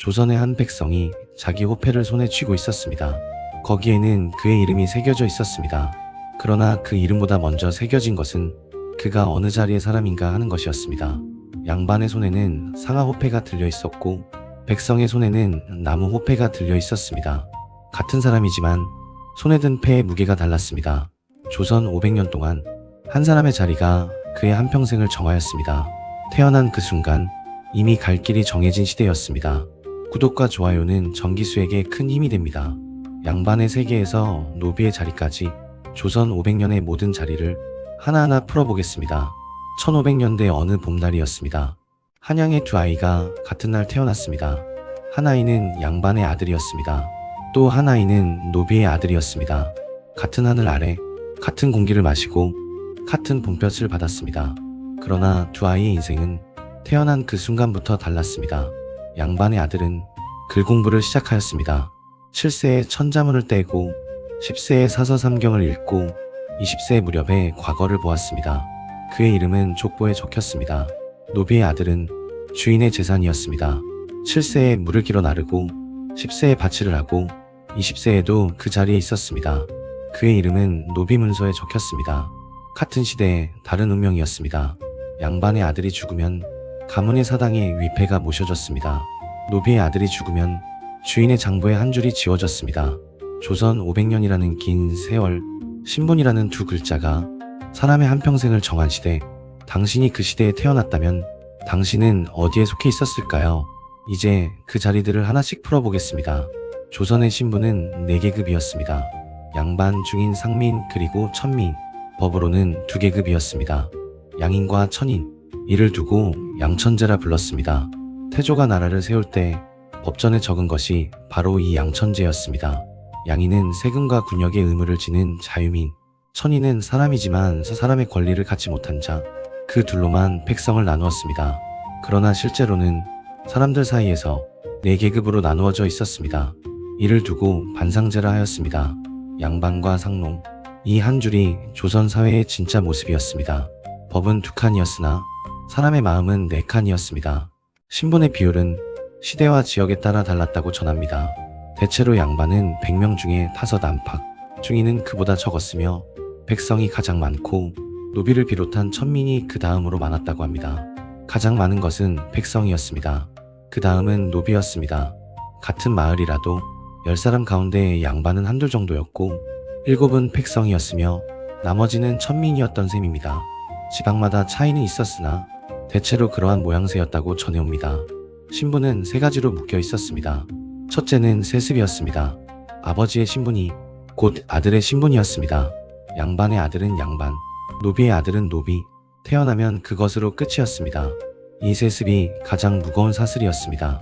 조선의 한 백성이 자기 호패를 손에 쥐고 있었습니다. 거기에는 그의 이름이 새겨져 있었습니다. 그러나 그 이름보다 먼저 새겨진 것은 그가 어느 자리의 사람인가 하는 것이었습니다. 양반의 손에는 상아 호패가 들려 있었고 백성의 손에는 나무 호패가 들려 있었습니다. 같은 사람이지만 손에 든 패의 무게가 달랐습니다. 조선 500년 동안 한 사람의 자리가 그의 한평생을 정하였습니다. 태어난 그 순간 이미 갈 길이 정해진 시대였습니다. 구독과 좋아요는 정기수에게 큰 힘이 됩니다. 양반의 세계에서 노비의 자리까지 조선 500년의 모든 자리를 하나하나 풀어보겠습니다. 1500년대 어느 봄날이었습니다. 한양의 두 아이가 같은 날 태어났습니다. 한 아이는 양반의 아들이었습니다. 또 한 아이는 노비의 아들이었습니다. 같은 하늘 아래 같은 공기를 마시고 같은 봄볕을 받았습니다. 그러나 두 아이의 인생은 태어난 그 순간부터 달랐습니다. 양반의 아들은 글 공부를 시작하였습니다. 7세에 천자문을 떼고 10세에 사서삼경을 읽고 20세 무렵에 과거를 보았습니다. 그의 이름은 족보에 적혔습니다. 노비의 아들은 주인의 재산이었습니다. 7세에 물을 길어 나르고 10세에 밭일을 하고 20세에도 그 자리에 있었습니다. 그의 이름은 노비 문서에 적혔습니다. 같은 시대에 다른 운명이었습니다. 양반의 아들이 죽으면 가문의 사당에 위패가 모셔졌습니다. 노비의 아들이 죽으면 주인의 장부에 한 줄이 지워졌습니다. 조선 500년이라는 긴 세월, 신분이라는 두 글자가 사람의 한평생을 정한 시대, 당신이 그 시대에 태어났다면 당신은 어디에 속해 있었을까요? 이제 그 자리들을 하나씩 풀어보겠습니다. 조선의 신분은 4계급이었습니다. 양반, 중인, 상민, 그리고 천민. 법으로는 2계급이었습니다. 양인과 천인. 이를 두고 양천제라 불렀습니다. 태조가 나라를 세울 때 법전에 적은 것이 바로 이 양천제였습니다. 양인은 세금과 군역의 의무를 지는 자유민, 천인은 사람이지만 사람의 권리를 갖지 못한 자, 그 둘로만 백성을 나누었습니다. 그러나 실제로는 사람들 사이에서 4계급으로 나누어져 있었습니다. 이를 두고 반상제라 하였습니다. 양반과 상농, 이 한 줄이 조선 사회의 진짜 모습이었습니다. 법은 2칸이었으나 사람의 마음은 4칸이었습니다. 신분의 비율은 시대와 지역에 따라 달랐다고 전합니다. 대체로 양반은 100명 중에 5 안팎, 중인은 그보다 적었으며 백성이 가장 많고 노비를 비롯한 천민이 그 다음으로 많았다고 합니다. 가장 많은 것은 백성이었습니다. 그 다음은 노비였습니다. 같은 마을이라도 10사람 가운데 양반은 한둘 정도였고 7은 백성이었으며 나머지는 천민이었던 셈입니다. 지방마다 차이는 있었으나 대체로 그러한 모양새였다고 전해옵니다. 신분은 3가지로 묶여 있었습니다. 첫째는 세습이었습니다. 아버지의 신분이 곧 아들의 신분이었습니다. 양반의 아들은 양반, 노비의 아들은 노비, 태어나면 그것으로 끝이었습니다. 이 세습이 가장 무거운 사슬이었습니다.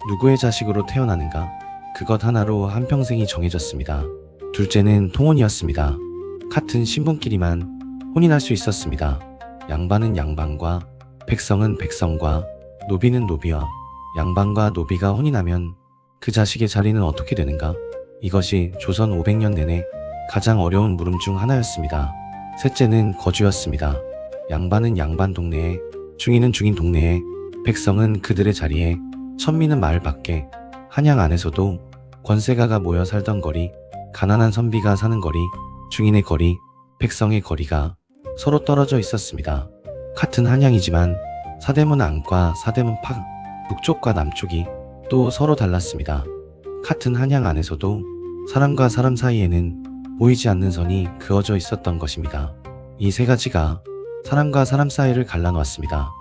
누구의 자식으로 태어나는가? 그것 하나로 한평생이 정해졌습니다. 둘째는 통혼이었습니다. 같은 신분끼리만 혼인할 수 있었습니다. 양반은 양반과, 백성은 백성과, 노비는 노비와, 양반과 노비가 혼인하면 그 자식의 자리는 어떻게 되는가? 이것이 조선 500년 내내 가장 어려운 물음 중 하나였습니다. 셋째는 거주였습니다. 양반은 양반 동네에, 중인은 중인 동네에, 백성은 그들의 자리에, 천민은 마을 밖에, 한양 안에서도 권세가가 모여 살던 거리, 가난한 선비가 사는 거리, 중인의 거리, 백성의 거리가 서로 떨어져 있었습니다. 같은 한양이지만 사대문 안과 사대문 밖, 북쪽과 남쪽이 또 서로 달랐습니다. 같은 한양 안에서도 사람과 사람 사이에는 보이지 않는 선이 그어져 있었던 것입니다. 이 3가지가 사람과 사람 사이를 갈라놓았습니다.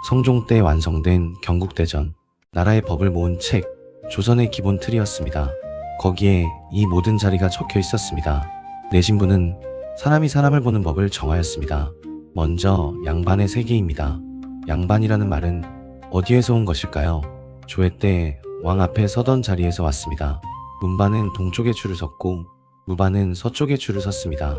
성종 때 완성된 경국대전, 나라의 법을 모은 책, 조선의 기본 틀이었습니다. 거기에 이 모든 자리가 적혀 있었습니다. 내 신분은 사람이 사람을 보는 법을 정하였습니다. 먼저 양반의 세계입니다. 양반이라는 말은 어디에서 온 것일까요? 조회 때 왕 앞에 서던 자리에서 왔습니다. 문반은 동쪽에 줄을 섰고 무반은 서쪽에 줄을 섰습니다.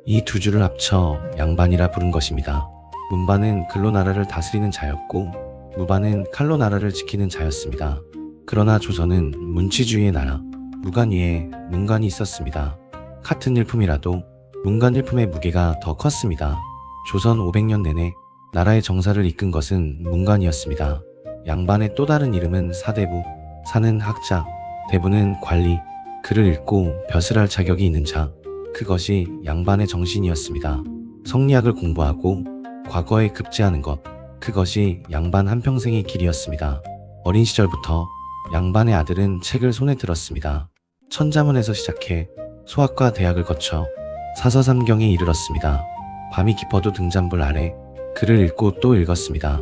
이 2줄을 합쳐 양반이라 부른 것입니다. 문반은 글로 나라를 다스리는 자였고 무반은 칼로 나라를 지키는 자였습니다. 그러나 조선은 문치주의의 나라, 무관 위에 문관이 있었습니다. 같은 일품이라도 문관 일품의 무게가 더 컸습니다. 조선 500년 내내 나라의 정사를 이끈 것은 문관이었습니다. 양반의 또 다른 이름은 사대부, 사는 학자, 대부는 관리, 글을 읽고 벼슬 할 자격이 있는 자, 그것이 양반의 정신이었습니다. 성리학을 공부하고 과거에 급제하는 것, 그것이 양반 한평생의 길이었습니다. 어린 시절부터 양반의 아들은 책을 손에 들었습니다. 천자문에서 시작해 소학과 대학을 거쳐 사서삼경에 이르렀습니다. 밤이 깊어도 등잔불 아래 글을 읽고 또 읽었습니다.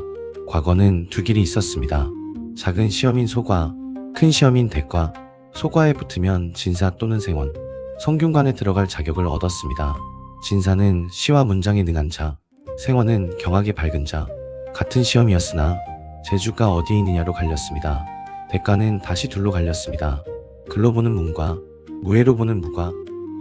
과거는 두 길이 있었습니다. 작은 시험인 소과, 큰 시험인 대과. 소과에 붙으면 진사 또는 생원, 성균관에 들어갈 자격을 얻었습니다. 진사는 시와 문장에 능한 자, 생원은 경학에 밝은 자. 같은 시험이었으나 재주가 어디에 있느냐로 갈렸습니다. 대과는 다시 둘로 갈렸습니다. 글로 보는 문과, 무예로 보는 무과.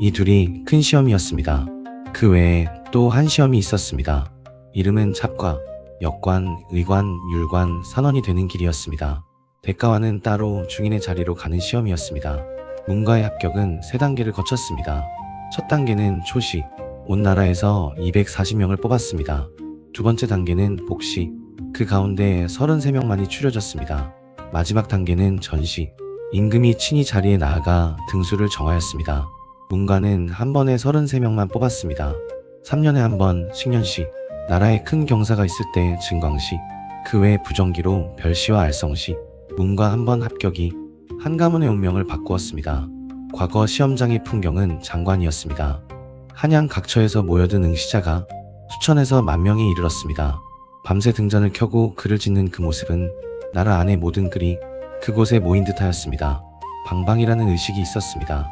이 둘이 큰 시험이었습니다. 그 외에 또 한 시험이 있었습니다. 이름은 잡과, 역관, 의관, 율관, 산원이 되는 길이었습니다. 대과와는 따로 중인의 자리로 가는 시험이었습니다. 문과의 합격은 3단계를 거쳤습니다. 첫 단계는 초시, 온 나라에서 240명을 뽑았습니다. 두 번째 단계는 복시, 그 가운데 33명만이 추려졌습니다. 마지막 단계는 전시, 임금이 친히 자리에 나아가 등수를 정하였습니다. 문과는 한 번에 33명만 뽑았습니다. 3년에 한 번 식년시, 나라에 큰 경사가 있을 때 증광시, 그 외 부정기로 별시와 알성시, 문과 한 번 합격이 한 가문의 운명을 바꾸었습니다. 과거 시험장의 풍경은 장관이었습니다. 한양 각처에서 모여든 응시자가 수천에서 만 명에 이르렀습니다. 밤새 등잔을 켜고 글을 짓는 그 모습은 나라 안의 모든 글이 그곳에 모인 듯하였습니다. 방방이라는 의식이 있었습니다.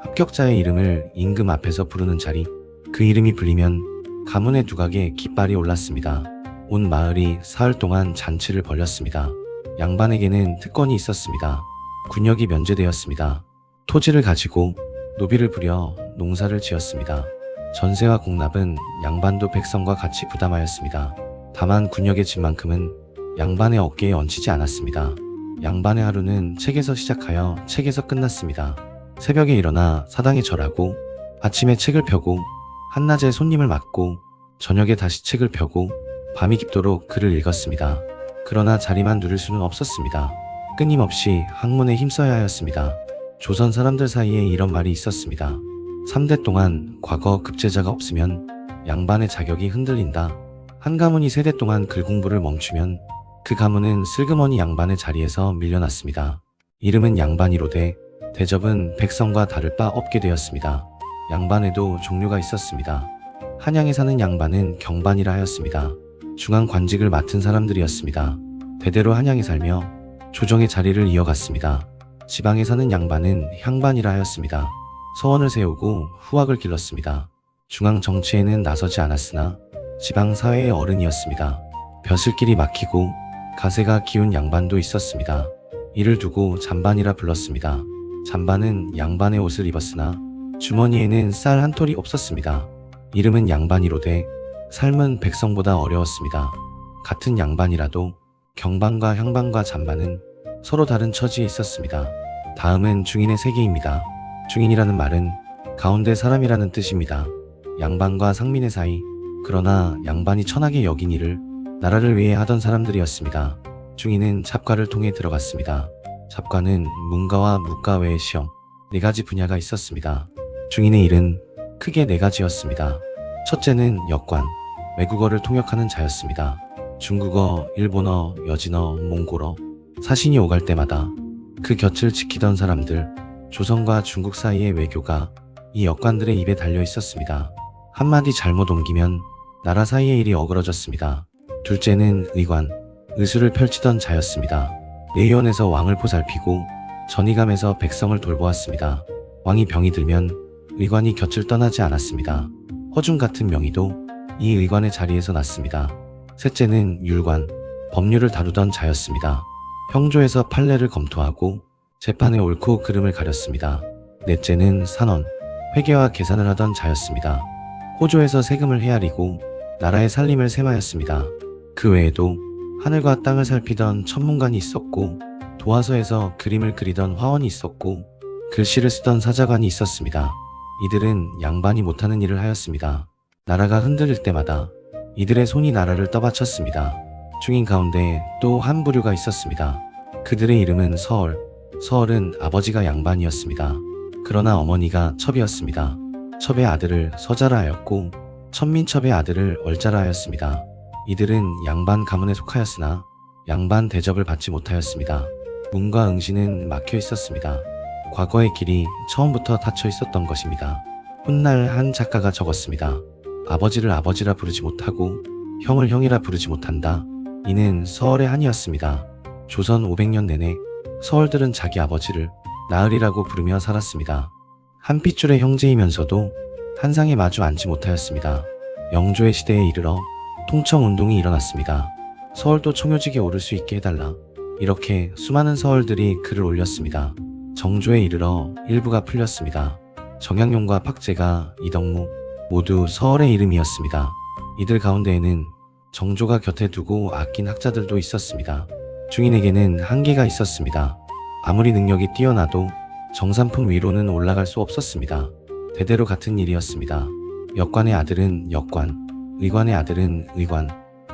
합격자의 이름을 임금 앞에서 부르는 자리, 그 이름이 불리면 가문의 두각에 깃발이 올랐습니다. 온 마을이 사흘 동안 잔치를 벌였습니다. 양반에게는 특권이 있었습니다. 군역이 면제되었습니다. 토지를 가지고 노비를 부려 농사를 지었습니다. 전세와 공납은 양반도 백성과 같이 부담하였습니다. 다만 군역의 짐만큼은 양반의 어깨에 얹히지 않았습니다. 양반의 하루는 책에서 시작하여 책에서 끝났습니다. 새벽에 일어나 사당에 절하고, 아침에 책을 펴고, 한낮에 손님을 맞고, 저녁에 다시 책을 펴고, 밤이 깊도록 글을 읽었습니다. 그러나 자리만 누릴 수는 없었습니다. 끊임없이 학문에 힘써야 하였습니다. 조선 사람들 사이에 이런 말이 있었습니다. 3대 동안 과거 급제자가 없으면 양반의 자격이 흔들린다. 한 가문이 3대 동안 글 공부를 멈추면 그 가문은 슬그머니 양반의 자리에서 밀려났습니다. 이름은 양반이로되 대접은 백성과 다를 바 없게 되었습니다. 양반에도 종류가 있었습니다. 한양에 사는 양반은 경반이라 하였습니다. 중앙 관직을 맡은 사람들이었습니다. 대대로 한양에 살며 조정의 자리를 이어갔습니다. 지방에 사는 양반은 향반이라 하였습니다. 서원을 세우고 후학을 길렀습니다. 중앙 정치에는 나서지 않았으나 지방 사회의 어른이었습니다. 벼슬길이 막히고 가세가 기운 양반도 있었습니다. 이를 두고 잔반이라 불렀습니다. 잔반은 양반의 옷을 입었으나 주머니에는 쌀 한 톨이 없었습니다. 이름은 양반이로되 삶은 백성보다 어려웠습니다. 같은 양반이라도 경반과 향반과 잔반은 서로 다른 처지에 있었습니다. 다음은 중인의 세계입니다. 중인이라는 말은 가운데 사람이라는 뜻입니다. 양반과 상민의 사이, 그러나 양반이 천하게 여긴 일을 나라를 위해 하던 사람들이었습니다. 중인은 잡과를 통해 들어갔습니다. 잡과는 문과와 무과 외의 시험 4가지 분야가 있었습니다. 중인의 일은 크게 4가지였습니다. 첫째는 역관, 외국어를 통역하는 자였습니다. 중국어, 일본어, 여진어, 몽골어, 사신이 오갈 때마다 그 곁을 지키던 사람들, 조선과 중국 사이의 외교가 이 역관들의 입에 달려 있었습니다. 한마디 잘못 옮기면 나라 사이의 일이 어그러졌습니다. 둘째는 의관, 의술을 펼치던 자였습니다. 내의원에서 왕을 보살피고 전의감에서 백성을 돌보았습니다. 왕이 병이 들면 의관이 곁을 떠나지 않았습니다. 허중 같은 명의도 이 의관의 자리에서 났습니다. 셋째는 율관, 법률을 다루던 자였습니다. 형조에서 판례를 검토하고 재판의 옳고 그름을 가렸습니다. 넷째는 산원, 회계와 계산을 하던 자였습니다. 호조에서 세금을 헤아리고 나라의 살림을 셈하였습니다. 그 외에도 하늘과 땅을 살피던 천문관이 있었고, 도화서에서 그림을 그리던 화원이 있었고, 글씨를 쓰던 사자관이 있었습니다. 이들은 양반이 못하는 일을 하였습니다. 나라가 흔들릴 때마다 이들의 손이 나라를 떠받쳤습니다. 중인 가운데 또 한 부류가 있었습니다. 그들의 이름은 서얼, 서얼은 아버지가 양반이었습니다. 그러나 어머니가 첩이었습니다. 첩의 아들을 서자라 하였고 천민첩의 아들을 얼자라 하였습니다. 이들은 양반 가문에 속하였으나 양반 대접을 받지 못하였습니다. 문과 응시는 막혀 있었습니다. 과거의 길이 처음부터 닫혀 있었던 것입니다. 훗날 한 작가가 적었습니다. 아버지를 아버지라 부르지 못하고 형을 형이라 부르지 못한다. 이는 서얼의 한이었습니다. 조선 500년 내내 서얼들은 자기 아버지를 나으리라고 부르며 살았습니다. 한 핏줄의 형제이면서도 한 상에 마주 앉지 못하였습니다. 영조의 시대에 이르러 통청운동이 일어났습니다. 서얼도 청요직에 오를 수 있게 해달라. 이렇게 수많은 서얼들이 글을 올렸습니다. 정조에 이르러 일부가 풀렸습니다. 정약용과 팍제가, 이덕무 모두 서얼의 이름이었습니다. 이들 가운데에는 정조가 곁에 두고 아낀 학자들도 있었습니다. 중인에게는 한계가 있었습니다. 아무리 능력이 뛰어나도 정삼품 위로는 올라갈 수 없었습니다. 대대로 같은 일이었습니다. 역관의 아들은 역관, 의관의 아들은 의관.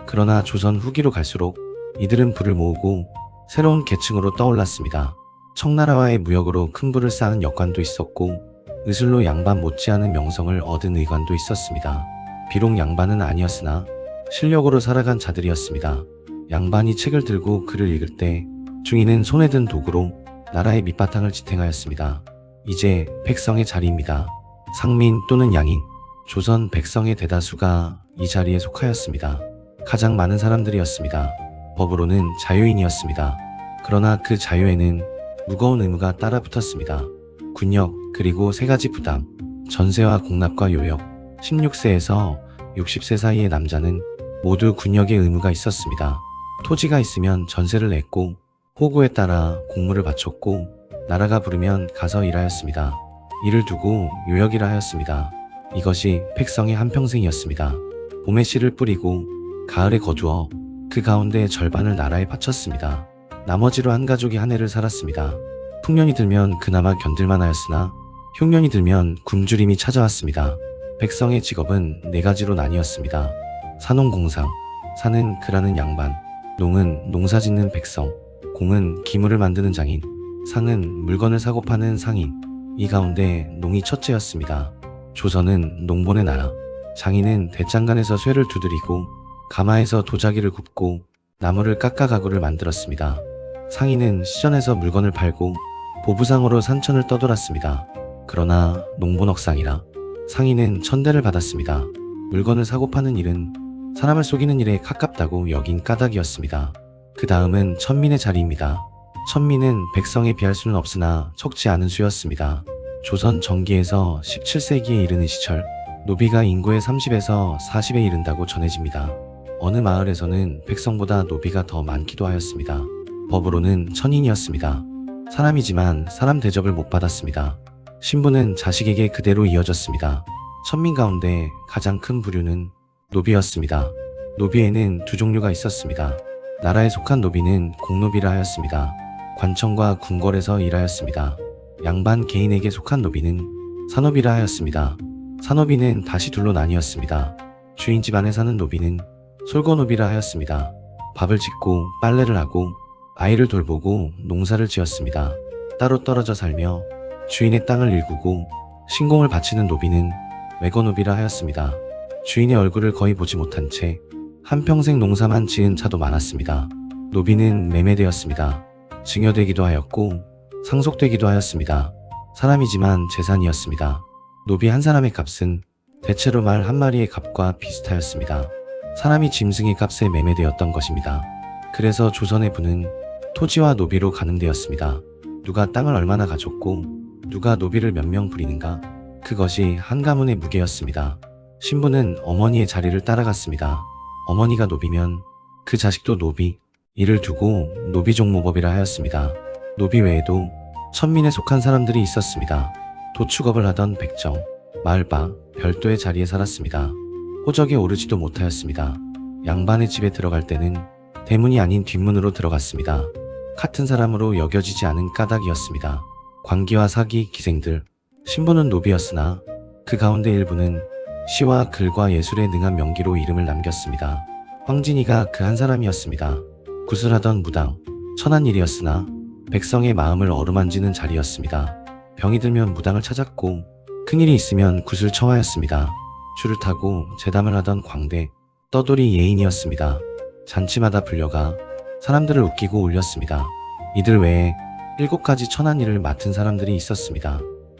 그러나 조선 후기로 갈수록 이들은 부를 모으고 새로운 계층으로 떠올랐습니다. 청나라와의 무역으로 큰 부를 쌓은 역관도 있었고 의술로 양반 못지않은 명성을 얻은 의관도 있었습니다. 비록 양반은 아니었으나 실력으로 살아간 자들이었습니다. 양반이 책을 들고 글을 읽을 때 중인은 손에 든 도구로 나라의 밑바탕을 지탱하였습니다. 이제 백성의 자리입니다. 상민 또는 양인, 조선 백성의 대다수가 이 자리에 속하였습니다. 가장 많은 사람들이었습니다. 법으로는 자유인이었습니다. 그러나 그 자유에는 무거운 의무가 따라 붙었습니다. 군역, 그리고 세 가지 부담, 전세와 공납과 요역. 16세에서 60세 사이의 남자는 모두 군역의 의무가 있었습니다. 토지가 있으면 전세를 냈고 호구에 따라 공물을 바쳤고 나라가 부르면 가서 일하였습니다. 이를 두고 요역이라 하였습니다. 이것이 백성의 한평생이었습니다. 봄에 씨를 뿌리고 가을에 거두어 그 가운데 절반을 나라에 바쳤습니다. 나머지로 한 가족이 한 해를 살았습니다. 풍년이 들면 그나마 견딜만 하였으나 흉년이 들면 굶주림이 찾아왔습니다. 백성의 직업은 네 가지로 나뉘었습니다. 산농공상, 산은 글하는 양반, 농은 농사짓는 백성, 공은 기물을 만드는 장인, 상은 물건을 사고 파는 상인. 이 가운데 농이 첫째였습니다. 조선은 농본의 나라. 장인은 대장간에서 쇠를 두드리고 가마에서 도자기를 굽고 나무를 깎아 가구를 만들었습니다. 상인은 시전에서 물건을 팔고 보부상으로 산천을 떠돌았습니다. 그러나 농본억상이라 상인은 천대를 받았습니다. 물건을 사고 파는 일은 사람을 속이는 일에 가깝다고 여긴 까닭이었습니다. 그 다음은 천민의 자리입니다. 천민은 백성에 비할 수는 없으나 적지 않은 수였습니다. 조선 전기에서 17세기에 이르는 시절 노비가 인구의 30에서 40에 이른다고 전해집니다. 어느 마을에서는 백성보다 노비가 더 많기도 하였습니다. 법으로는 천인이었습니다. 사람이지만 사람 대접을 못 받았습니다. 신분은 자식에게 그대로 이어졌습니다. 천민 가운데 가장 큰 부류는 노비였습니다. 노비에는 두 종류가 있었습니다. 나라에 속한 노비는 공노비라 하였습니다. 관청과 궁궐에서 일하였습니다. 양반 개인에게 속한 노비는 산노비라 하였습니다. 산노비는 다시 둘로 나뉘었습니다. 주인 집안에 사는 노비는 솔거노비라 하였습니다. 밥을 짓고 빨래를 하고 아이를 돌보고 농사를 지었습니다. 따로 떨어져 살며 주인의 땅을 일구고 신공을 바치는 노비는 외거노비라 하였습니다. 주인의 얼굴을 거의 보지 못한 채 한평생 농사만 지은 차도 많았습니다. 노비는 매매되었습니다. 증여되기도 하였고 상속되기도 하였습니다. 사람이지만 재산이었습니다. 노비 한 사람의 값은 대체로 말 한 마리의 값과 비슷하였습니다. 사람이 짐승의 값에 매매되었던 것입니다. 그래서 조선의 부는 토지와 노비로 가늠되었습니다. 누가 땅을 얼마나 가졌고 누가 노비를 몇 명 부리는가, 그것이 한 가문의 무게였습니다. 신부는 어머니의 자리를 따라갔습니다. 어머니가 노비면 그 자식도 노비, 이를 두고 노비종모법이라 하였습니다. 노비 외에도 천민에 속한 사람들이 있었습니다. 도축업을 하던 백정, 마을바, 별도의 자리에 살았습니다. 호적에 오르지도 못하였습니다. 양반의 집에 들어갈 때는 대문이 아닌 뒷문으로 들어갔습니다. 같은 사람으로 여겨지지 않은 까닭이었습니다. 관기와 사기, 기생들, 신부는 노비였으나 그 가운데 일부는 시와 글과 예술에 능한 명기로 이름을 남겼습니다. 황진이가 그 한 사람이었습니다. 구슬하던 무당, 천한 일이었으나 백성의 마음을 어루만지는 자리였습니다. 병이 들면 무당을 찾았고 큰일이 있으면 굿을 청하였습니다. 줄을 타고 제담을 하던 광대 떠돌이 예인이었습니다. 잔치마다 불려가 사람들을 웃기고 울렸습니다. 이들 외에 7가지 천한 일을 맡은 사람들이 있었습니다.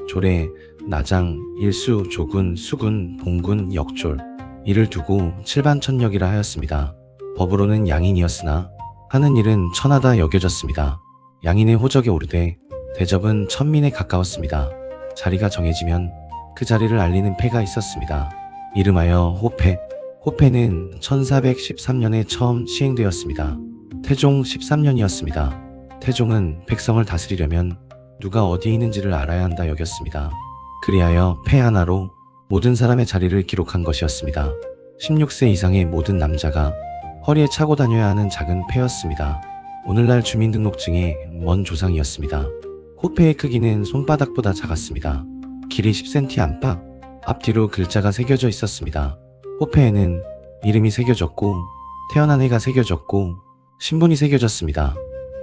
조례, 나장, 일수, 조군, 수군, 봉군, 역졸 이를 두고 칠반천역이라 하였습니다. 법으로는 양인이었으나 하는 일은 천하다 여겨졌습니다. 양인의 호적에 오르되 대접은 천민에 가까웠습니다. 자리가 정해지면 그 자리를 알리는 패가 있었습니다. 이름하여 호패. 호패는 1413년에 처음 시행되었습니다. 태종 13년이었습니다. 태종은 백성을 다스리려면 누가 어디에 있는지를 알아야 한다 여겼습니다. 그리하여 패 하나로 모든 사람의 자리를 기록한 것이었습니다. 16세 이상의 모든 남자가 허리에 차고 다녀야 하는 작은 패였습니다. 오늘날 주민등록증의 먼 조상이었습니다. 호패의 크기는 손바닥보다 작았습니다. 길이 10cm 안팎, 앞뒤로 글자가 새겨져 있었습니다. 호패에는 이름이 새겨졌고 태어난 해가 새겨졌고 신분이 새겨졌습니다.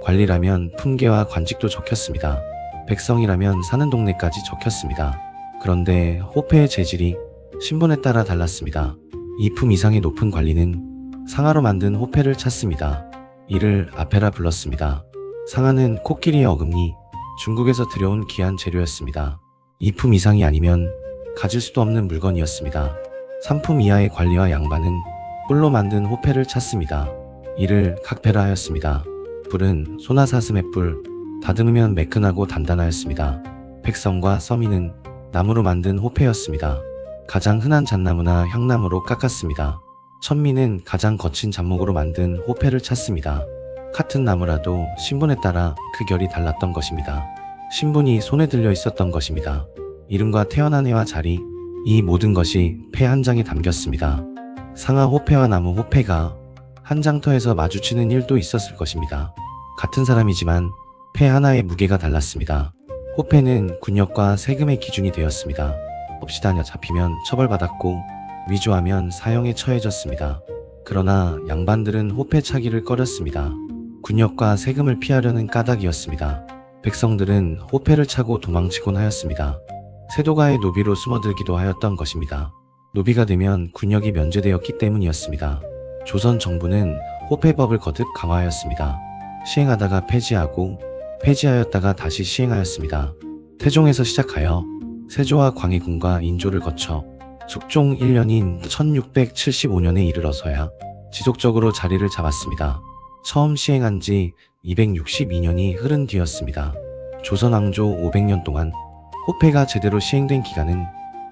관리라면 품계와 관직도 적혔습니다. 백성이라면 사는 동네까지 적혔습니다. 그런데 호패의 재질이 신분에 따라 달랐습니다. 2품 이상의 높은 관리는 상아로 만든 호패를 찾습니다. 이를 아페라 불렀습니다. 상아는 코끼리의 어금니, 중국에서 들여온 귀한 재료였습니다. 2품 이상이 아니면 가질 수도 없는 물건이었습니다. 3품 이하의 관리와 양반은 뿔로 만든 호패를 찾습니다. 이를 각패라 하였습니다. 뿔은 소나 사슴의 뿔, 다듬으면 매끈하고 단단하였습니다. 백성과 서민은 나무로 만든 호패였습니다. 가장 흔한 잣나무나 향나무로 깎았습니다. 천민은 가장 거친 잡목으로 만든 호패를 찾습니다. 같은 나무라도 신분에 따라 그 결이 달랐던 것입니다. 신분이 손에 들려 있었던 것입니다. 이름과 태어난 해와 자리, 이 모든 것이 패 한 장에 담겼습니다. 상하 호패와 나무 호패가 한 장터에서 마주치는 일도 있었을 것입니다. 같은 사람이지만 패 하나의 무게가 달랐습니다. 호패는 군역과 세금의 기준이 되었습니다. 없이 다녀 잡히면 처벌받았고 위조하면 사형에 처해졌습니다. 그러나 양반들은 호패 차기를 꺼렸습니다. 군역과 세금을 피하려는 까닭이었습니다. 백성들은 호패를 차고 도망치곤 하였습니다. 세도가의 노비로 숨어들기도 하였던 것입니다. 노비가 되면 군역이 면제되었기 때문이었습니다. 조선 정부는 호패법을 거듭 강화하였습니다. 시행하다가 폐지하고 폐지하였다가 다시 시행하였습니다. 태종에서 시작하여 세조와 광해군과 인조를 거쳐 숙종 1년인 1675년에 이르러서야 지속적으로 자리를 잡았습니다. 처음 시행한 지 262년이 흐른 뒤였습니다. 조선 왕조 500년 동안 호패가 제대로 시행된 기간은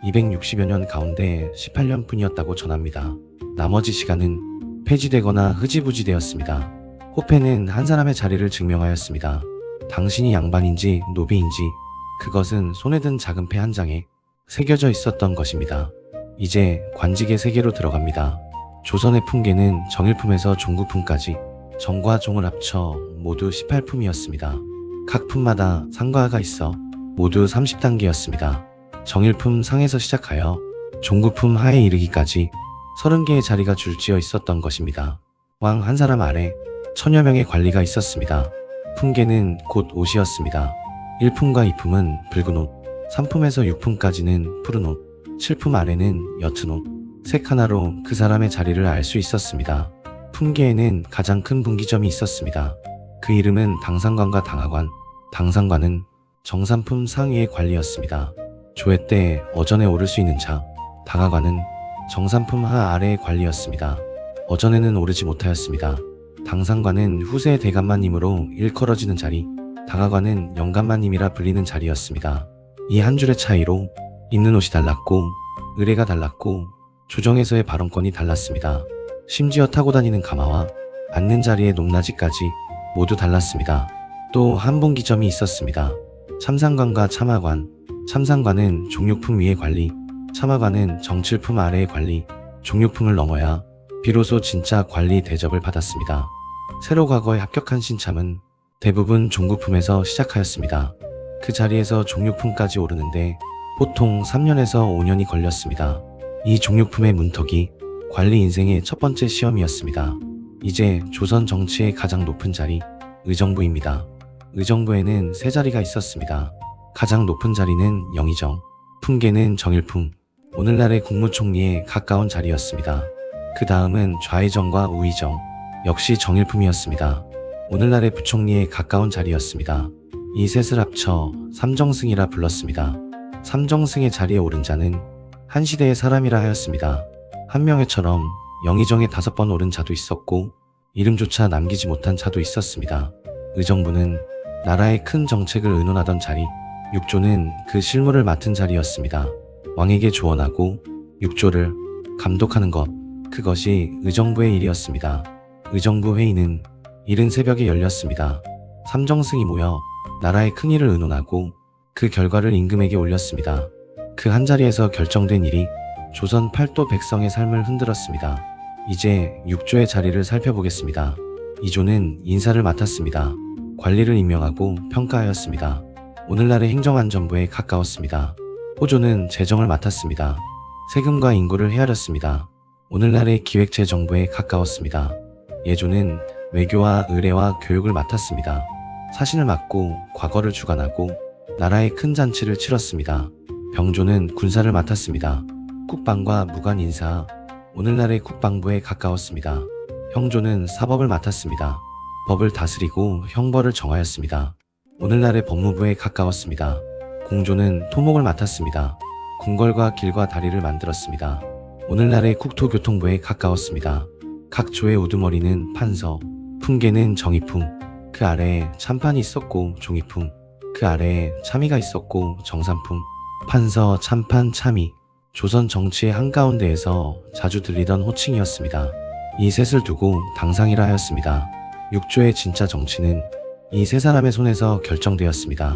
260여 년 가운데 18년 뿐이었다고 전합니다. 나머지 시간은 폐지되거나 흐지부지되었습니다. 호패는 한 사람의 자리를 증명하였습니다. 당신이 양반인지 노비인지 그것은 손에 든 작은 패 한 장에 새겨져 있었던 것입니다. 이제 관직의 세계로 들어갑니다. 조선의 품계는 정일품에서 종구품까지 정과 종을 합쳐 모두 18품이었습니다. 각 품마다 상과가 있어 모두 30단계였습니다. 정일품 상에서 시작하여 종구품 하에 이르기까지 30개의 자리가 줄지어 있었던 것입니다. 왕 한 사람 아래 1000여 명의 관리가 있었습니다. 품계는 곧 옷이었습니다. 1품과 2품은 붉은 옷, 3품에서 6품까지는 푸른 옷, 7품 아래는 옅은 옷, 색 하나로 그 사람의 자리를 알 수 있었습니다. 품계에는 가장 큰 분기점이 있었습니다. 그 이름은 당상관과 당하관, 당상관은 정삼품 상위의 관리였습니다. 조회 때 어전에 오를 수 있는 자, 당하관은 정삼품 하 아래의 관리였습니다. 어전에는 오르지 못하였습니다. 당상관은 후세의 대감마님으로 일컬어지는 자리, 당하관은 영감마님이라 불리는 자리였습니다. 이 한 줄의 차이로 입는 옷이 달랐고 의례가 달랐고 조정에서의 발언권이 달랐습니다. 심지어 타고 다니는 가마와 앉는 자리의 높낮이까지 모두 달랐습니다. 또 한 분기점이 있었습니다. 참상관과 참하관, 참상관은 종육품 위의 관리, 참하관은 정칠품 아래의 관리, 종육품을 넘어야 비로소 진짜 관리 대접을 받았습니다. 세로 과거에 합격한 신참은 대부분 종구품에서 시작하였습니다. 그 자리에서 종육품까지 오르는데 보통 3년에서 5년이 걸렸습니다. 이 종육품의 문턱이 관리 인생의 첫 번째 시험이었습니다. 이제 조선 정치의 가장 높은 자리, 의정부입니다. 의정부에는 세 자리가 있었습니다. 가장 높은 자리는 영의정, 풍계는 정일품, 오늘날의 국무총리에 가까운 자리였습니다. 그 다음은 좌의정과 우의정, 역시 정일품이었습니다. 오늘날의 부총리에 가까운 자리였습니다. 이 셋을 합쳐 삼정승이라 불렀습니다. 삼정승의 자리에 오른 자는 한 시대의 사람이라 하였습니다. 한명회처럼 영의정에 5번 오른 자도 있었고 이름조차 남기지 못한 자도 있었습니다. 의정부는 나라의 큰 정책을 의논하던 자리, 육조는 그 실무를 맡은 자리였습니다. 왕에게 조언하고 육조를 감독하는 것, 그것이 의정부의 일이었습니다. 의정부 회의는 이른 새벽에 열렸습니다. 삼정승이 모여 나라의 큰일을 의논하고 그 결과를 임금에게 올렸습니다. 그 한자리에서 결정된 일이 조선 팔도 백성의 삶을 흔들었습니다. 이제 육조의 자리를 살펴보겠습니다. 이조는 인사를 맡았습니다. 관리를 임명하고 평가하였습니다. 오늘날의 행정안전부에 가까웠습니다. 호조는 재정을 맡았습니다. 세금과 인구를 헤아렸습니다. 오늘날의 기획재정부에 가까웠습니다. 예조는 외교와 의례와 교육을 맡았습니다. 사신을 맡고 과거를 주관하고 나라의 큰 잔치를 치렀습니다. 병조는 군사를 맡았습니다. 국방과 무관 인사, 오늘날의 국방부에 가까웠습니다. 형조는 사법을 맡았습니다. 법을 다스리고 형벌을 정하였습니다. 오늘날의 법무부에 가까웠습니다. 공조는 토목을 맡았습니다. 궁궐과 길과 다리를 만들었습니다. 오늘날의 국토교통부에 가까웠습니다. 각 조의 우두머리는 판서, 풍계는 정의품, 그 아래에 참판이 있었고 종이품, 그 아래에 참의가 있었고 정산품, 판서, 참판, 참의, 조선 정치의 한가운데에서 자주 들리던 호칭이었습니다. 이 셋을 두고 당상이라 하였습니다. 육조의 진짜 정치는 이 세 사람의 손에서 결정되었습니다.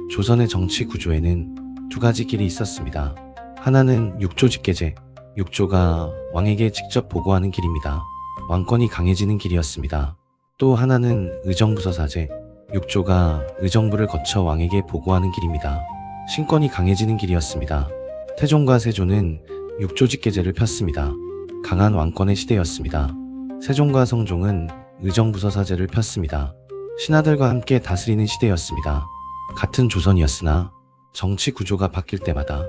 조선의 정치 구조에는 두 가지 길이 있었습니다. 하나는 육조 직계제, 육조가 왕에게 직접 보고하는 길입니다. 왕권이 강해지는 길이었습니다. 또 하나는 의정부서사제, 육조가 의정부를 거쳐 왕에게 보고하는 길입니다. 신권이 강해지는 길이었습니다. 태종과 세조는 육조 직계제를 폈습니다. 강한 왕권의 시대였습니다. 세종과 성종은 의정부서사제를 폈습니다. 신하들과 함께 다스리는 시대였습니다. 같은 조선이었으나 정치 구조가 바뀔 때마다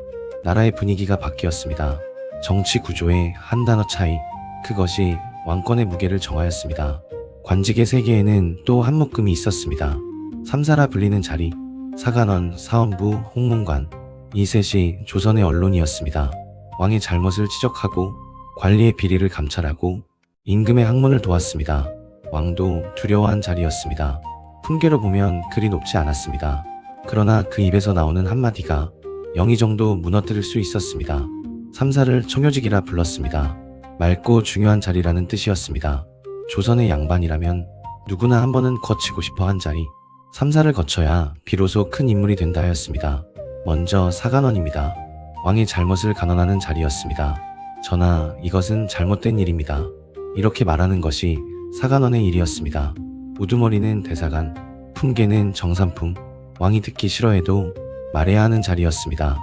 나라의 분위기가 바뀌었습니다. 정치 구조의 한 단어 차이, 그것이 왕권의 무게를 정하였습니다. 관직의 세계에는 또 한 묶음이 있었습니다. 삼사라 불리는 자리, 사간원, 사헌부, 홍문관, 이 셋이 조선의 언론이었습니다. 왕의 잘못을 지적하고 관리의 비리를 감찰하고 임금의 학문을 도왔습니다. 왕도 두려워한 자리였습니다. 풍계로 보면 그리 높지 않았습니다. 그러나 그 입에서 나오는 한마디가 영의정도 무너뜨릴 수 있었습니다. 삼사를 청요직이라 불렀습니다. 맑고 중요한 자리라는 뜻이었습니다. 조선의 양반이라면 누구나 한 번은 거치고 싶어 한 자리, 삼사를 거쳐야 비로소 큰 인물이 된다 하였습니다. 먼저 사간원입니다. 왕의 잘못을 간언하는 자리였습니다. 전하, 이것은 잘못된 일입니다. 이렇게 말하는 것이 사간원의 일이었습니다. 우두머리는 대사관, 품계는 정산품, 왕이 듣기 싫어해도 말해야 하는 자리였습니다.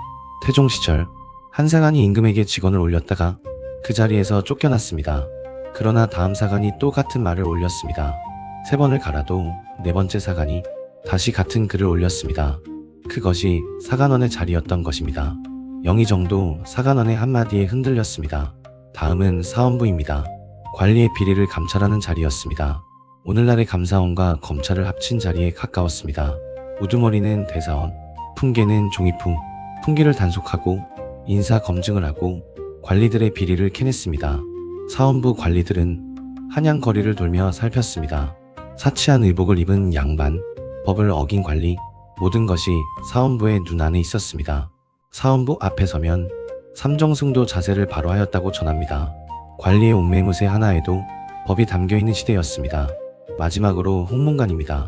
태종 시절 한 사관이 임금에게 직언을 올렸다가 그 자리에서 쫓겨났습니다. 그러나 다음 사관이 또 같은 말을 올렸습니다. 3번을 갈아도 4번째 사관이 다시 같은 글을 올렸습니다. 그것이 사간원의 자리였던 것입니다. 영의정도 사간원의 한마디에 흔들렸습니다. 다음은 사헌부입니다. 관리의 비리를 감찰하는 자리였습니다. 오늘날의 감사원과 검찰을 합친 자리에 가까웠습니다. 우두머리는 대사원, 풍계는 종이품, 풍기를 단속하고 인사 검증을 하고 관리들의 비리를 캐냈습니다. 사헌부 관리들은 한양 거리를 돌며 살폈습니다. 사치한 의복을 입은 양반, 법을 어긴 관리, 모든 것이 사헌부의 눈 안에 있었습니다. 사헌부 앞에 서면 삼정승도 자세를 바로 하였다고 전합니다. 관리의 옥매무새 하나에도 법이 담겨있는 시대였습니다. 마지막으로 홍문관입니다.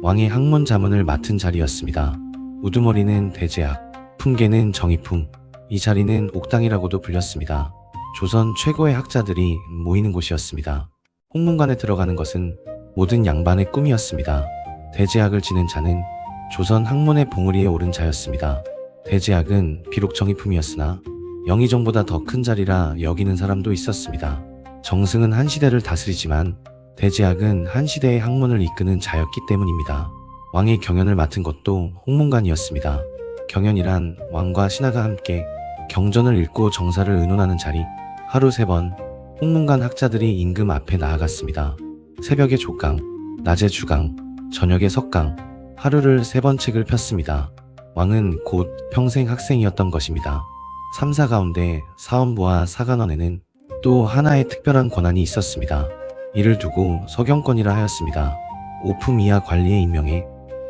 왕의 학문 자문을 맡은 자리였습니다. 우두머리는 대제학, 풍계는 정의품, 이 자리는 옥당이라고도 불렸습니다. 조선 최고의 학자들이 모이는 곳이었습니다. 홍문관에 들어가는 것은 모든 양반의 꿈이었습니다. 대제학을 지는 자는 조선 학문의 봉우리에 오른 자였습니다. 대제학은 비록 정의품이었으나 영의정보다 더 큰 자리라 여기는 사람도 있었습니다. 정승은 한 시대를 다스리지만 대제학은 한 시대의 학문을 이끄는 자였기 때문입니다. 왕의 경연을 맡은 것도 홍문관이었습니다. 경연이란 왕과 신하가 함께 경전을 읽고 정사를 의논하는 자리. 하루 3번 홍문관 학자들이 임금 앞에 나아갔습니다. 새벽에 족강, 낮에 주강, 저녁에 석강, 하루를 3번 책을 폈습니다. 왕은 곧 평생 학생이었던 것입니다. 3사 가운데 사원부와 사간원에는 또 하나의 특별한 권한이 있었습니다. 이를 두고 서경권이라 하였습니다. 5품 이하 관리에 임명해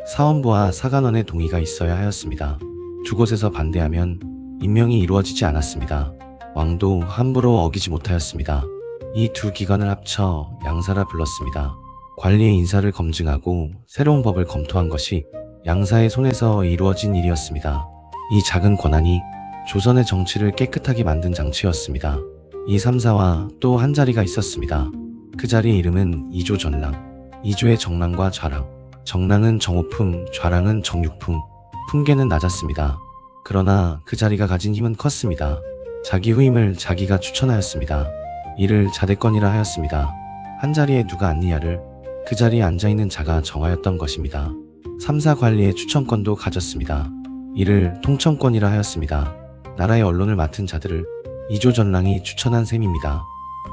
사원부와 사간원의 동의가 있어야 하였습니다. 두 곳에서 반대하면 임명이 이루어지지 않았습니다. 왕도 함부로 어기지 못하였습니다. 이 두 기관을 합쳐 양사라 불렀습니다. 관리의 인사를 검증하고 새로운 법을 검토한 것이 양사의 손에서 이루어진 일이었습니다. 이 작은 권한이 조선의 정치를 깨끗하게 만든 장치였습니다. 이 3사와 또 한 자리가 있었습니다. 그 자리의 이름은 이조전랑. 이조의 정랑과 좌랑. 정랑은 정오품, 좌랑은 정육품. 품계는 낮았습니다. 그러나 그 자리가 가진 힘은 컸습니다. 자기 후임을 자기가 추천하였습니다. 이를 자대권이라 하였습니다. 한 자리에 누가 앉느냐를 그 자리에 앉아있는 자가 정하였던 것입니다. 3사 관리의 추천권도 가졌습니다. 이를 통청권이라 하였습니다. 나라의 언론을 맡은 자들을 이조전랑이 추천한 셈입니다.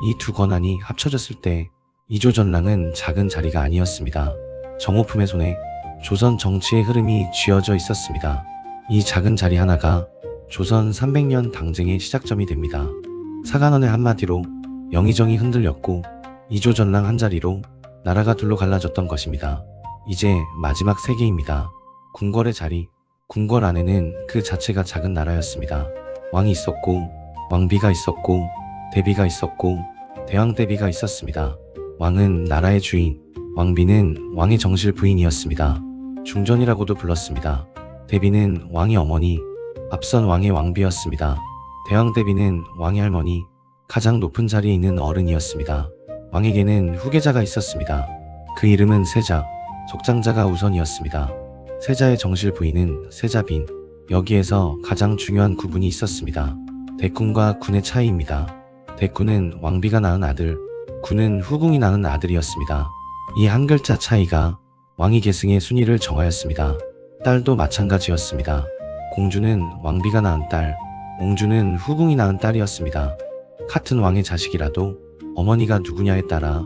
이 두 권한이 합쳐졌을 때 이조전랑은 작은 자리가 아니었습니다. 정오품의 손에 조선 정치의 흐름이 쥐어져 있었습니다. 이 작은 자리 하나가 조선 300년 당쟁의 시작점이 됩니다. 사간원의 한마디로 영의정이 흔들렸고 이조전랑 한 자리로 나라가 둘로 갈라졌던 것입니다. 이제 마지막 세계입니다. 궁궐의 자리. 궁궐 안에는 그 자체가 작은 나라였습니다. 왕이 있었고 왕비가 있었고 대비가 있었고 대왕대비가 있었습니다. 왕은 나라의 주인, 왕비는 왕의 정실 부인이었습니다. 중전이라고도 불렀습니다. 대비는 왕의 어머니, 앞선 왕의 왕비였습니다. 대왕대비는 왕의 할머니, 가장 높은 자리에 있는 어른이었습니다. 왕에게는 후계자가 있었습니다. 그 이름은 세자, 적장자가 우선이었습니다. 세자의 정실 부인은 세자빈. 여기에서 가장 중요한 구분이 있었습니다. 대군과 군의 차이입니다. 대군은 왕비가 낳은 아들, 군은 후궁이 낳은 아들이었습니다. 이 한 글자 차이가 왕위 계승의 순위를 정하였습니다. 딸도 마찬가지였습니다. 공주는 왕비가 낳은 딸, 옹주는 후궁이 낳은 딸이었습니다. 같은 왕의 자식이라도 어머니가 누구냐에 따라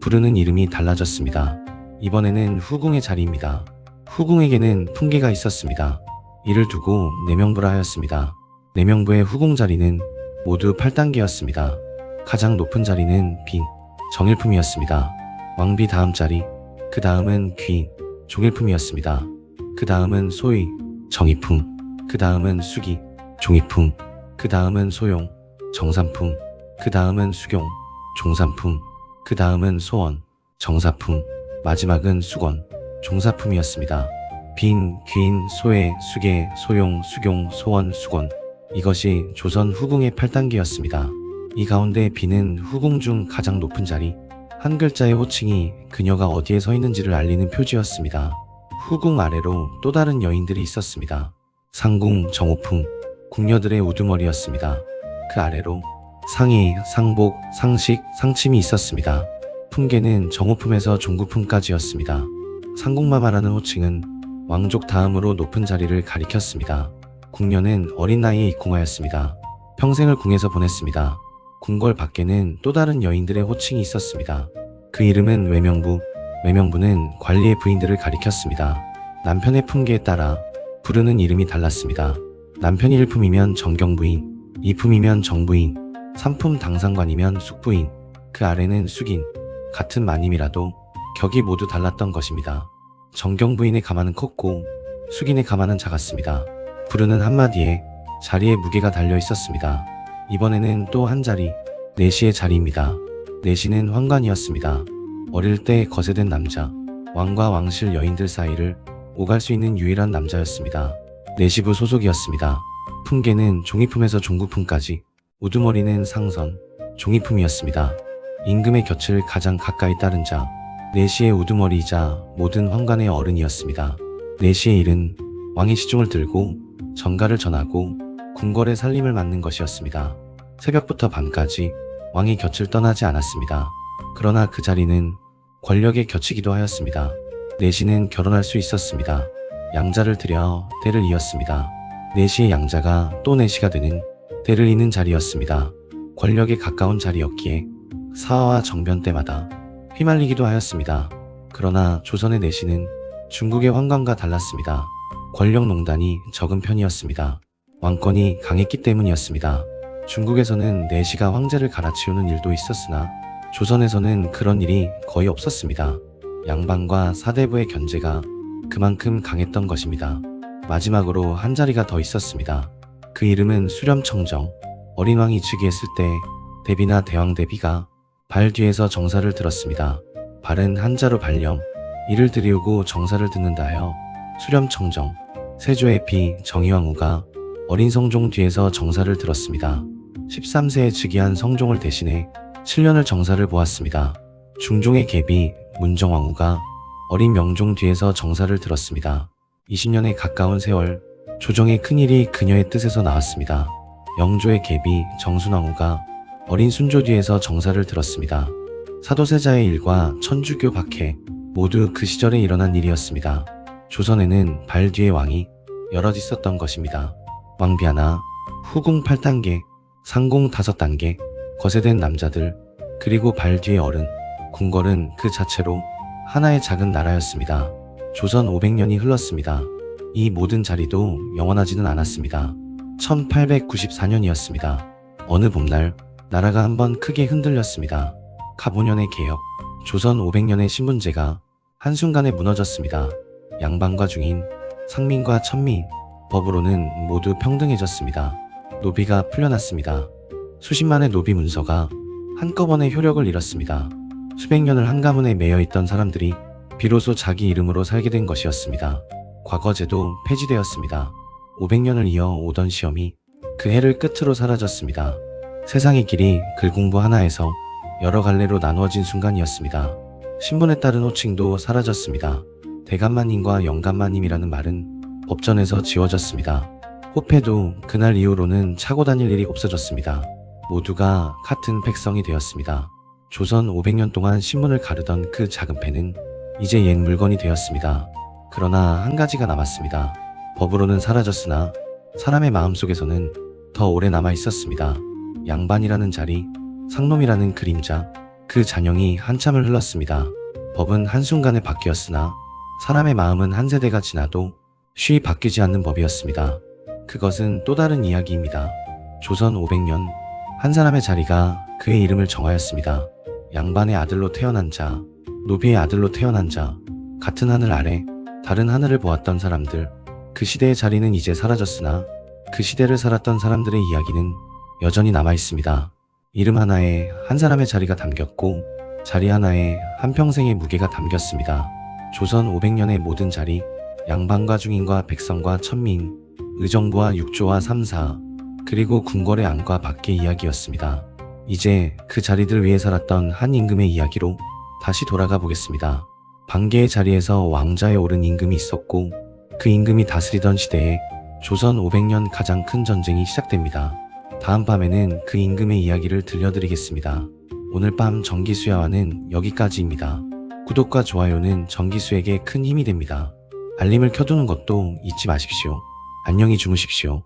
부르는 이름이 달라졌습니다. 이번에는 후궁의 자리입니다. 후궁에게는 품계가 있었습니다. 이를 두고 내명부라 하였습니다. 내명부의 후궁 자리는 모두 8단계였습니다. 가장 높은 자리는 빈, 정일품이었습니다. 왕비 다음 자리, 그 다음은 귀인, 종일품이었습니다. 그 다음은 소위, 정이품, 그 다음은 수기, 종이품, 그 다음은 소용, 정삼품, 그 다음은 수경, 종삼품, 그 다음은 소원, 정사품, 마지막은 수건, 종사품이었습니다. 빈, 귀인, 소애, 수계, 소용, 수경, 소원, 수건. 이것이 조선 후궁의 8단계였습니다. 이 가운데 빈은 후궁 중 가장 높은 자리, 한 글자의 호칭이 그녀가 어디에 서 있는지를 알리는 표지였습니다. 후궁 아래로 또 다른 여인들이 있었습니다. 상궁, 정오품, 궁녀들의 우두머리였습니다. 그 아래로 상의, 상복, 상식, 상침이 있었습니다. 품계는 정오품에서 종구품까지였습니다. 상궁마마라는 호칭은 왕족 다음으로 높은 자리를 가리켰습니다. 궁녀는 어린 나이에 입궁하였습니다. 평생을 궁에서 보냈습니다. 궁궐 밖에는 또 다른 여인들의 호칭이 있었습니다. 그 이름은 외명부, 외명부는 관리의 부인들을 가리켰습니다. 남편의 품계에 따라 부르는 이름이 달랐습니다. 남편이 1품이면 정경부인, 2품이면 정부인, 3품 당상관이면 숙부인, 그 아래는 숙인. 같은 마님이라도 격이 모두 달랐던 것입니다. 정경부인의 가마는 컸고 숙인의 가마는 작았습니다. 부르는 한마디에 자리에 무게가 달려 있었습니다. 이번에는 또 한 자리, 내시의 자리입니다. 내시는 환관이었습니다. 어릴 때 거세된 남자, 왕과 왕실 여인들 사이를 오갈 수 있는 유일한 남자였습니다. 내시부 소속이었습니다. 품계는 종이품에서 종구품까지, 우두머리는 상선, 종이품이었습니다. 임금의 곁을 가장 가까이 따른 자, 내시의 우두머리이자 모든 환관의 어른이었습니다. 내시의 일은 왕의 시중을 들고 전가를 전하고 궁궐의 살림을 맡는 것이었습니다. 새벽부터 밤까지 왕의 곁을 떠나지 않았습니다. 그러나 그 자리는 권력의 곁이기도 하였습니다. 내시는 결혼할 수 있었습니다. 양자를 들여 대를 이었습니다. 내시의 양자가 또 내시가 되는 대를 잇는 자리였습니다. 권력에 가까운 자리였기에 사화와 정변 때마다 휘말리기도 하였습니다. 그러나 조선의 내시는 중국의 황관과 달랐습니다. 권력농단이 적은 편이었습니다. 왕권이 강했기 때문이었습니다. 중국에서는 내시가 황제를 갈아치우는 일도 있었으나 조선에서는 그런 일이 거의 없었습니다. 양반과 사대부의 견제가 그만큼 강했던 것입니다. 마지막으로 한 자리가 더 있었습니다. 그 이름은 수렴청정. 어린 왕이 즉위했을 때 대비나 대왕 대비가 발 뒤에서 정사를 들었습니다. 발은 한자로 발령, 이를 들이우고 정사를 듣는다 하여 수렴청정. 세조의 비 정의왕후가 어린 성종 뒤에서 정사를 들었습니다. 13세에 즉위한 성종을 대신해 7년을 정사를 보았습니다. 중종의 계비 문정왕후가 어린 명종 뒤에서 정사를 들었습니다. 20년에 가까운 세월, 조정의 큰일이 그녀의 뜻에서 나왔습니다. 영조의 계비 정순왕후가 어린 순조 뒤에서 정사를 들었습니다. 사도세자의 일과 천주교 박해 모두 그 시절에 일어난 일이었습니다. 조선에는 발 뒤에 왕이 여럿 있었던 것입니다. 왕비 하나, 후궁 8단계, 상궁 5단계, 거세된 남자들, 그리고 발 뒤에 어른, 궁궐은 그 자체로 하나의 작은 나라였습니다. 조선 500년이 흘렀습니다. 이 모든 자리도 영원하지는 않았습니다. 1894년이었습니다. 어느 봄날 나라가 한번 크게 흔들렸습니다. 갑오년의 개혁, 조선 500년의 신분제가 한순간에 무너졌습니다. 양반과 중인, 상민과 천민, 법으로는 모두 평등해졌습니다. 노비가 풀려났습니다. 수십만의 노비 문서가 한꺼번에 효력을 잃었습니다. 수백 년을 한 가문에 매여 있던 사람들이 비로소 자기 이름으로 살게 된 것이었습니다. 과거제도 폐지되었습니다. 500년을 이어 오던 시험이 그 해를 끝으로 사라졌습니다. 세상의 길이 글 공부 하나에서 여러 갈래로 나누어진 순간이었습니다. 신분에 따른 호칭도 사라졌습니다. 대감마님과 영감마님이라는 말은 법전에서 지워졌습니다. 호패도 그날 이후로는 차고 다닐 일이 없어졌습니다. 모두가 같은 백성이 되었습니다. 조선 500년 동안 신문을 가르던 그 작은 펜은 이제 옛 물건이 되었습니다. 그러나 한 가지가 남았습니다. 법으로는 사라졌으나 사람의 마음속에서는 더 오래 남아 있었습니다. 양반이라는 자리, 상놈이라는 그림자, 그 잔영이 한참을 흘렀습니다. 법은 한순간에 바뀌었으나 사람의 마음은 한 세대가 지나도 쉬이 바뀌지 않는 법이었습니다. 그것은 또 다른 이야기입니다. 조선 500년, 한 사람의 자리가 그의 이름을 정하였습니다. 양반의 아들로 태어난 자, 노비의 아들로 태어난 자, 같은 하늘 아래 다른 하늘을 보았던 사람들, 그 시대의 자리는 이제 사라졌으나 그 시대를 살았던 사람들의 이야기는 여전히 남아 있습니다. 이름 하나에 한 사람의 자리가 담겼고 자리 하나에 한평생의 무게가 담겼습니다. 조선 500년의 모든 자리, 양반과 중인과 백성과 천민, 의정부와 육조와 삼사, 그리고 궁궐의 안과 밖의 이야기였습니다. 이제 그 자리들 위에 살았던 한 임금의 이야기로 다시 돌아가 보겠습니다. 반개의 자리에서 왕자에 오른 임금이 있었고 그 임금이 다스리던 시대에 조선 500년 가장 큰 전쟁이 시작됩니다. 다음 밤에는 그 임금의 이야기를 들려드리겠습니다. 오늘 밤 정기수야와는 여기까지입니다. 구독과 좋아요는 정기수에게 큰 힘이 됩니다. 알림을 켜두는 것도 잊지 마십시오. 안녕히 주무십시오.